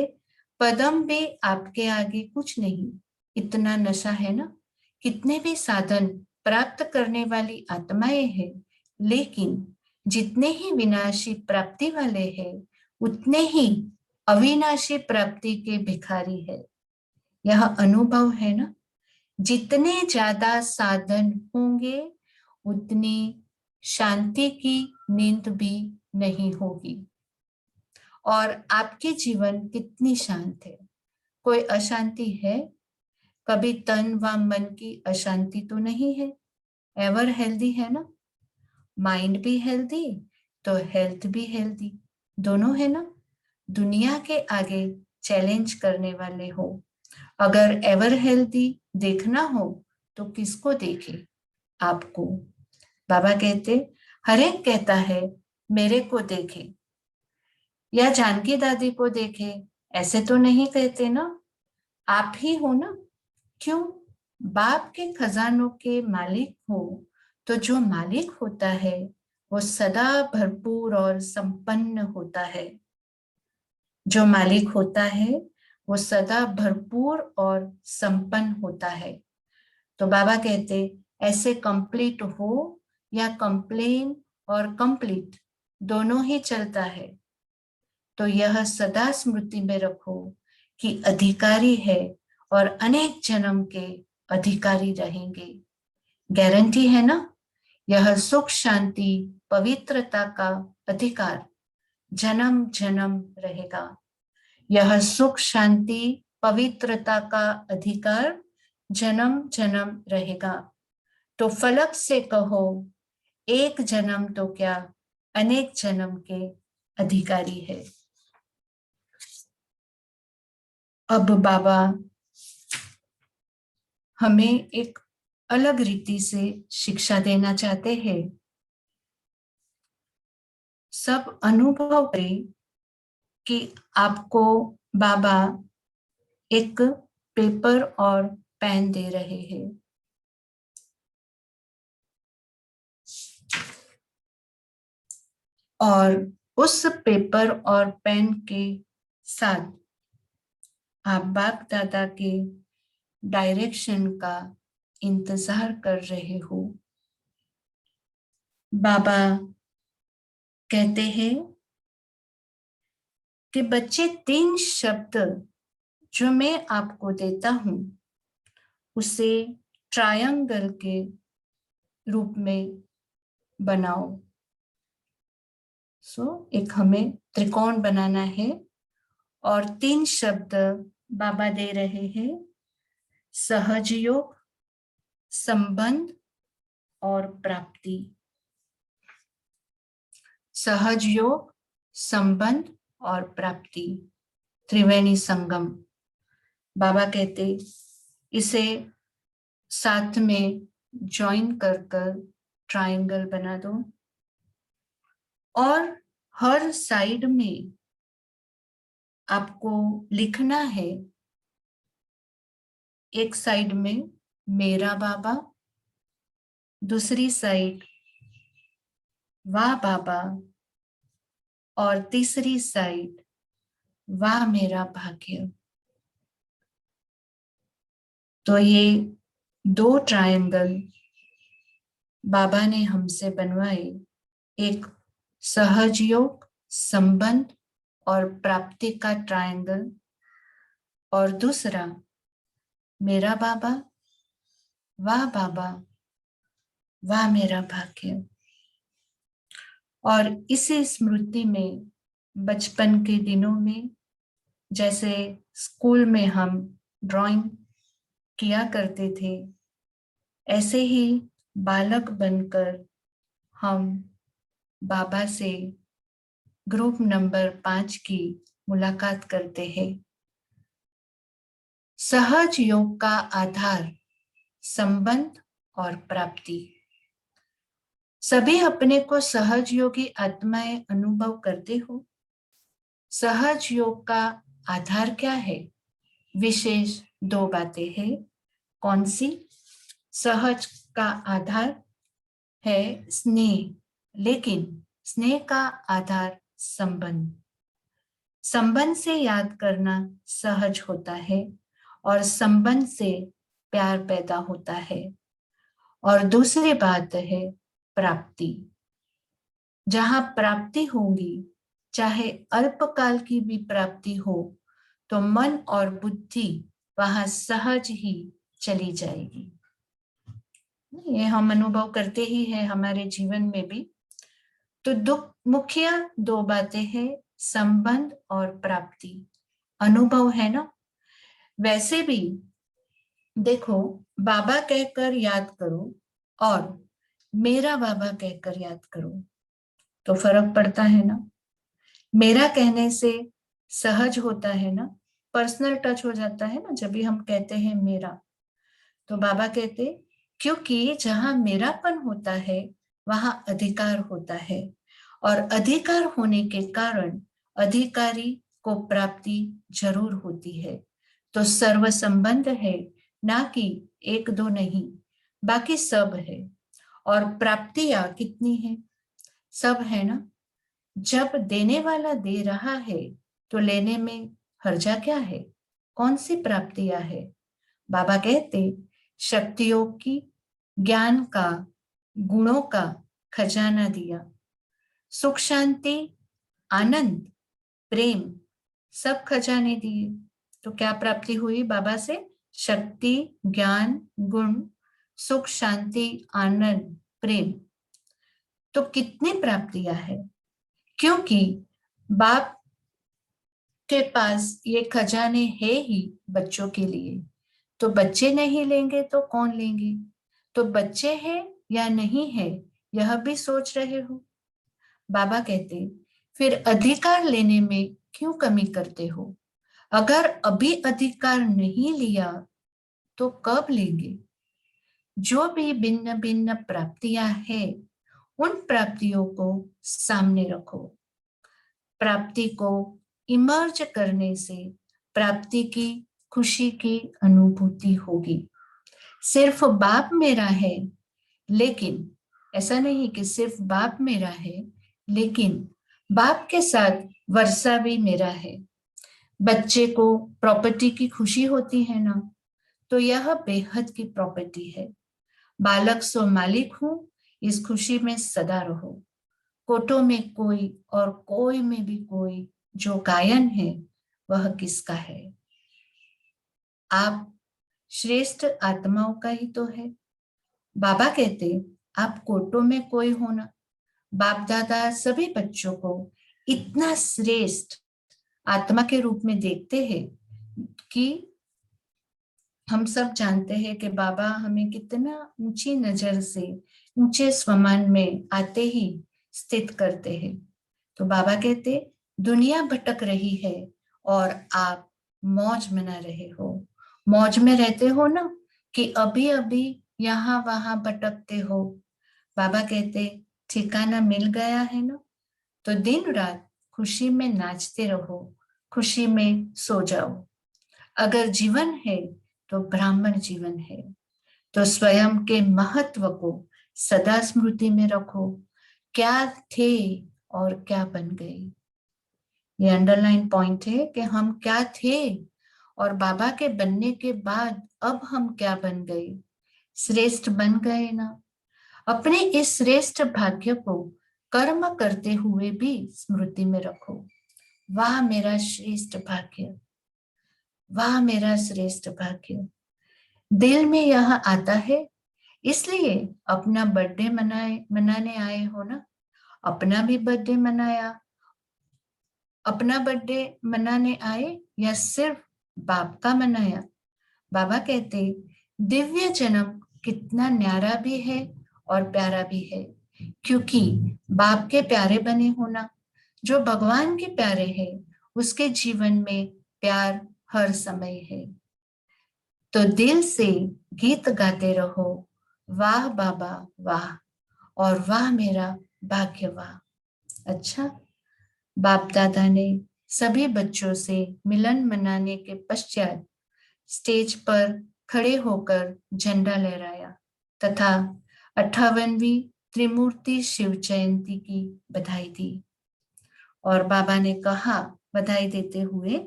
पदम भी आपके आगे कुछ नहीं, इतना नशा है ना। कितने भी साधन प्राप्त करने वाली आत्माएं हैं, लेकिन जितने ही विनाशी प्राप्ति वाले हैं उतने ही अविनाशी प्राप्ति के भिखारी है। यह अनुभव है ना। जितने ज्यादा साधन होंगे उतनी शांति की नींद भी नहीं होगी। और आपके जीवन कितनी शांत है? कोई अशांति है? कभी तन व मन की अशांति तो नहीं है। एवर हेल्दी है ना। माइंड भी हेल्दी तो हेल्थ भी हेल्दी, दोनों है ना। दुनिया के आगे चैलेंज करने वाले हो। अगर एवर हेल्दी देखना हो तो किसको देखे? आपको। बाबा कहते हर एक कहता है मेरे को देखे या जानकी दादी को देखे, ऐसे तो नहीं कहते ना। आप ही हो ना। क्यों? बाप के खजानों के मालिक हो, तो जो मालिक होता है वो सदा भरपूर और संपन्न होता है। जो मालिक होता है वो सदा भरपूर और संपन्न होता है। तो बाबा कहते ऐसे कंप्लीट हो या कंप्लेन और कंप्लीट दोनों ही चलता है। तो यह सदा स्मृति में रखो कि अधिकारी है और अनेक जन्म के अधिकारी रहेंगे। गारंटी है ना। यह सुख शांति पवित्रता का अधिकार जन्म जन्म रहेगा। यह सुख शांति पवित्रता का अधिकार जन्म जन्म रहेगा। तो फलक से कहो एक जन्म तो क्या अनेक जन्म के अधिकारी है। अब बाबा हमें एक अलग रीति से शिक्षा देना चाहते हैं। सब अनुभव करें कि आपको बाबा एक पेपर और पेन दे रहे हैं। और उस पेपर और पेन के साथ आप बाप दादा के डायरेक्शन का इंतजार कर रहे हो। बाबा कहते हैं कि बच्चे 3 शब्द जो मैं आपको देता हूं उसे ट्रायंगल के रूप में बनाओ। एक हमें त्रिकोण बनाना है और 3 शब्द बाबा दे रहे हैं, सहज योग, संबंध और प्राप्ति। सहज योग, संबंध और प्राप्ति, त्रिवेणी संगम। बाबा कहते इसे साथ में ज्वाइन कर ट्रायंगल बना दो और हर साइड में आपको लिखना है, एक साइड में मेरा बाबा, दूसरी साइड वाह बाबा और तीसरी साइड वाह मेरा भाग्य। तो ये 2 ट्रायंगल बाबा ने हमसे बनवाए, एक सहज योग, संबंध और प्राप्ति का ट्रायंगल और दूसरा मेरा बाबा, वाह मेरा भाग्य। और इसी स्मृति में बचपन के दिनों में जैसे स्कूल में हम ड्राइंग किया करते थे, ऐसे ही बालक बनकर हम बाबा से ग्रुप नंबर 5 की मुलाकात करते हैं। सहज योग का आधार संबंध और प्राप्ति। सभी अपने को सहज योगी आत्माएं अनुभव करते हो। सहज योग का आधार क्या है? विशेष 2 बातें हैं। कौन सी? सहज का आधार है स्नेह, लेकिन स्नेह का आधार संबंध। संबंध से याद करना सहज होता है और संबंध से प्यार पैदा होता है। और दूसरी बात है प्राप्ति। जहां प्राप्ति होगी, चाहे अल्पकाल की भी प्राप्ति हो, तो मन और बुद्धि वहां सहज ही चली जाएगी। ये हम अनुभव करते ही हैं हमारे जीवन में भी। तो मुख्य 2 बातें हैं, संबंध और प्राप्ति। अनुभव है ना। वैसे भी देखो, बाबा कहकर याद करो और मेरा बाबा कहकर याद करो तो फर्क पड़ता है ना। मेरा कहने से सहज होता है ना, पर्सनल टच हो जाता है ना जब भी हम कहते हैं मेरा। तो बाबा कहते क्योंकि जहां मेरापन होता है वहां अधिकार होता है और अधिकार होने के कारण अधिकारी को प्राप्ति जरूर होती है। तो सर्व संबंध है, ना कि 1-2 नहीं, बाकी सब है। और प्राप्तियां कितनी है? सब है ना। जब देने वाला दे रहा है तो लेने में हर्जा क्या है? कौन सी प्राप्तियां है? बाबा कहते शक्तियों की, ज्ञान का, गुणों का खजाना दिया, सुख शांति आनंद प्रेम सब खजाने दिए। तो क्या प्राप्ति हुई बाबा से? शक्ति, ज्ञान, गुण, सुख शांति आनंद प्रेम। तो कितनी प्राप्तियां है? क्योंकि बाप के पास ये खजाने है ही बच्चों के लिए। तो बच्चे नहीं लेंगे तो कौन लेंगे? तो बच्चे हैं या नहीं है यह भी सोच रहे हो। बाबा कहते फिर अधिकार लेने में क्यों कमी करते हो? अगर अभी अधिकार नहीं लिया तो कब लेंगे? जो भी भिन्न भिन्न प्राप्तियां हैं, उन प्राप्तियों को सामने रखो। प्राप्ति को इमर्ज करने से प्राप्ति की खुशी की अनुभूति होगी। सिर्फ बाप मेरा है, लेकिन ऐसा नहीं कि सिर्फ बाप मेरा है, लेकिन बाप के साथ वर्षा भी मेरा है। बच्चे को प्रॉपर्टी की खुशी होती है ना, तो यह बेहद की प्रॉपर्टी है। बालक सो मालिक हूं, इस खुशी में सदा रहो। कोटों में कोई और कोई में भी कोई, जो गायन है वह किसका है? आप श्रेष्ठ आत्माओं का ही तो है। बाबा कहते आप कोटों में कोई होना। बाप दादा सभी बच्चों को इतना श्रेष्ठ आत्मा के रूप में देखते हैं कि हम सब जानते हैं कि बाबा हमें कितना ऊंची नजर से ऊंचे स्वमान में आते ही स्थित करते हैं। तो बाबा कहते दुनिया भटक रही है और आप मौज मना रहे हो। मौज में रहते हो ना, कि अभी अभी यहाँ वहां भटकते हो। बाबा कहते ठिकाना मिल गया है ना, तो दिन रात खुशी में नाचते रहो, खुशी में सो जाओ। अगर जीवन है तो ब्राह्मण जीवन है, तो स्वयं के महत्व को सदा स्मृति में रखो। क्या थे और क्या बन गए, ये अंडरलाइन पॉइंट है कि हम क्या थे और बाबा के बनने के बाद अब हम क्या बन गए। श्रेष्ठ बन गए ना। अपने इस श्रेष्ठ भाग्य को कर्म करते हुए भी स्मृति में रखो। वाह मेरा श्रेष्ठ भाग्य, वाह मेरा श्रेष्ठ भाग्य। दिल में यह आता है, इसलिए अपना बर्थडे मनाने आए हो ना। अपना भी बर्थडे मनाया, अपना बर्थडे मनाने आए या सिर्फ बाप का मनाया? बाबा कहते दिव्य जन्म कितना न्यारा भी है और प्यारा भी है, क्योंकि बाप के प्यारे बने होना। जो भगवान के प्यारे है, उसके जीवन में प्यार हर समय है। तो दिल से गीत गाते रहो, वाह बाबा वाह, और वाह मेरा भाग्य वाह। अच्छा, बाप दादा ने सभी बच्चों से मिलन मनाने के पश्चात स्टेज पर खड़े होकर झंडा लहराया तथा 58वीं त्रिमूर्ति शिव जयंती की बधाई दी। और बाबा ने कहा बधाई देते हुए,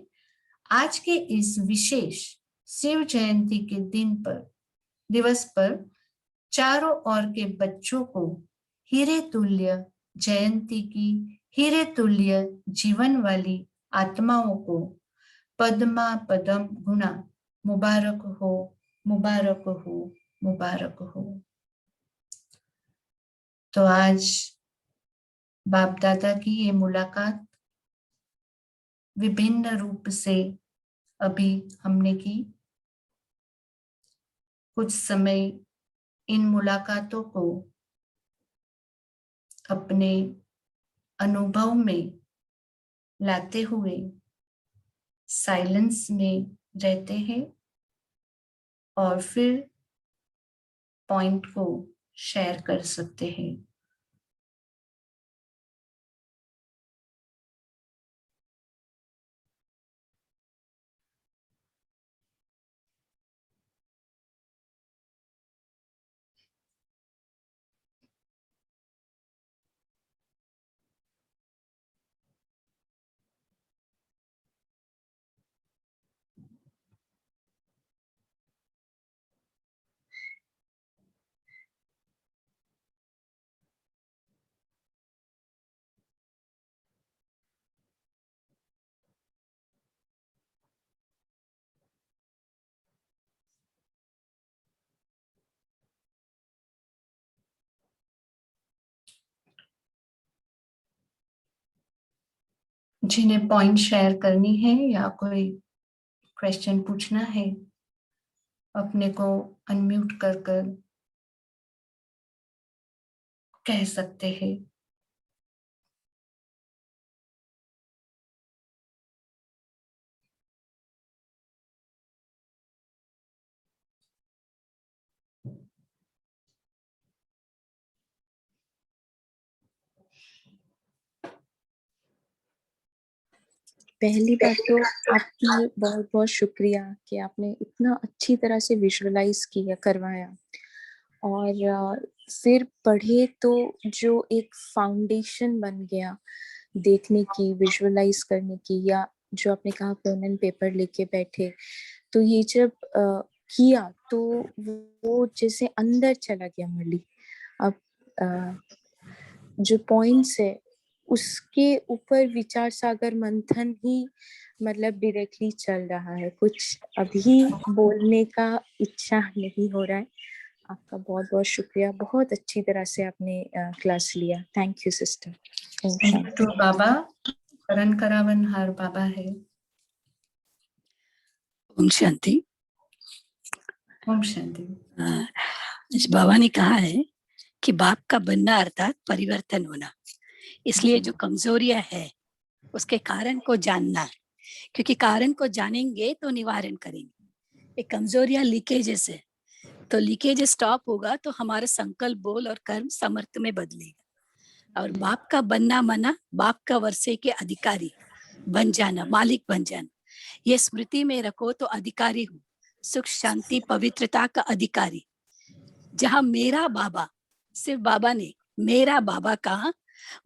आज के इस विशेष शिव जयंती के दिवस पर चारों ओर के बच्चों को हीरे तुल्य जयंती की हीरे तुल्य जीवन वाली आत्माओं को पद्मा पदम गुणा मुबारक हो, मुबारक हो, मुबारक हो। तो आज बाप दादा की ये मुलाकात विभिन्न रूप से अभी हमने की। कुछ समय इन मुलाकातों को अपने अनुभव में लाते हुए साइलेंस में रहते हैं और फिर पॉइंट को शेयर कर सकते हैं। जिन्हें पॉइंट शेयर करनी है या कोई क्वेश्चन पूछना है, अपने को अनम्यूट कर कर कह सकते हैं। पहली बात तो आपकी बहुत बहुत शुक्रिया कि आपने इतना अच्छी तरह से विजुअलाइज किया करवाया, और फिर पढ़े तो जो एक फाउंडेशन बन गया देखने की, विजुअलाइज करने की, या जो आपने कहा पेन एंड पेपर लेके बैठे, तो ये जब किया तो वो जैसे अंदर चला गया मुरली। अब जो पॉइंट्स है उसके ऊपर विचार सागर मंथन ही मतलब डायरेक्टली चल रहा है, कुछ अभी बोलने का इच्छा नहीं हो रहा है। आपका बहुत बहुत शुक्रिया, बहुत अच्छी तरह से आपने क्लास लिया। Thank you sister. Thank you Baba. करण करावन हर बाबा है। ओम शांति। ओम शांति। इस बाबा ने कहा है कि बाप का बनना अर्थात परिवर्तन होना, इसलिए जो कमजोरियां है उसके कारण को जानना, क्योंकि कारण को जानेंगे तो निवारण करेंगे। ये कमजोरियां लीकेजेस है, तो लीकेज स्टॉप होगा तो हमारा संकल्प, बोल और कर्म समर्थ में बदलेगा। और बाप का बनना माना बाप का वर्षे के अधिकारी बन जाना, मालिक बन जाना। ये स्मृति में रखो तो अधिकारी हूँ, सुख शांति पवित्रता का अधिकारी। जहां मेरा बाबा, सिर्फ बाबा ने मेरा बाबा कहा,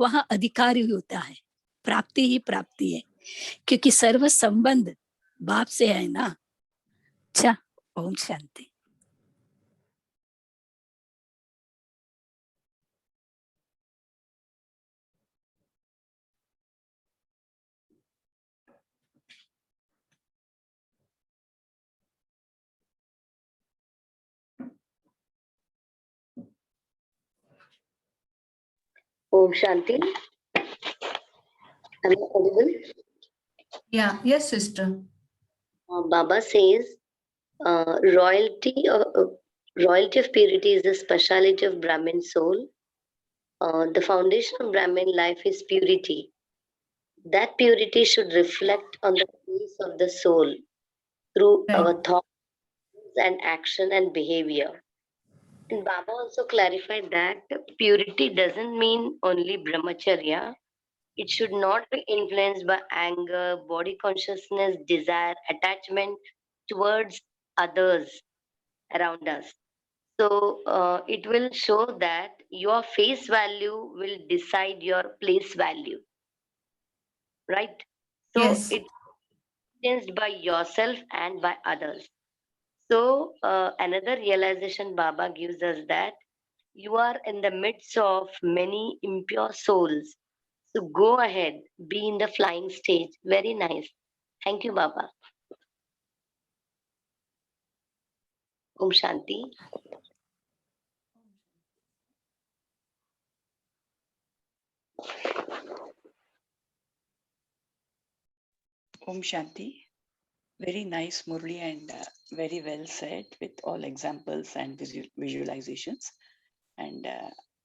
वहां अधिकारी होता है, प्राप्ति ही प्राप्ति है, क्योंकि सर्व संबंध बाप से है ना। अच्छा, Om Shanti. Om Shanti. Am I audible? Yeah, yes, sister. Baba says, royalty of purity is the speciality of Brahmin soul. The foundation of Brahmin life is purity. That purity should reflect on the face of the soul through Right. our thoughts and action and behavior. And Baba also clarified that purity doesn't mean only brahmacharya. It should not be influenced by anger, body consciousness, desire, attachment towards others around us. So it will show that your face value will decide your place value, right? So Yes. it's influenced by yourself and by others. So another realization Baba gives us that you are in the midst of many impure souls. So go ahead, be in the flying stage. Very nice. Thank you, Baba. Om Shanti. Om Shanti. Very nice, Murli, and very well said with all examples and visualizations. And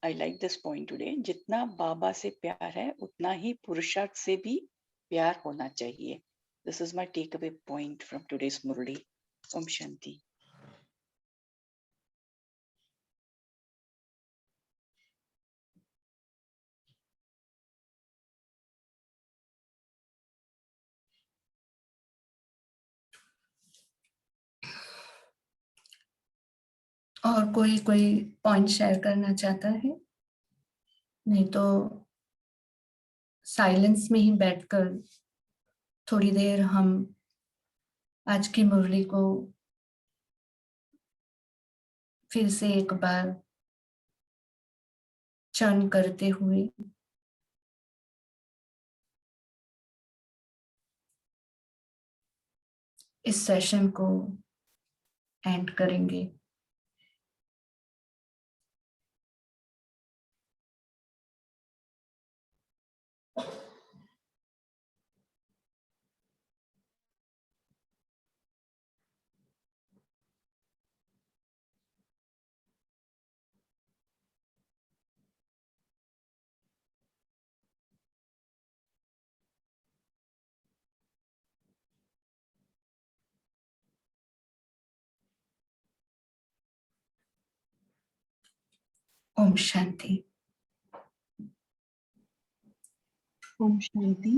I like this point today. जितना बाबा से प्यार है, उतना ही पुरुषार्थ से भी प्यार होना चाहिए. This is my takeaway point from today's Murli. Om Shanti. और कोई पॉइंट शेयर करना चाहता है? नहीं तो साइलेंस में ही बैठकर थोड़ी देर हम आज की मुरली को फिर से एक बार चर्न करते हुए इस सेशन को एंड करेंगे। Om Shanti. Om Shanti.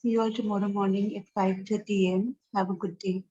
See you all tomorrow morning at 5:30 a.m. Have a good day.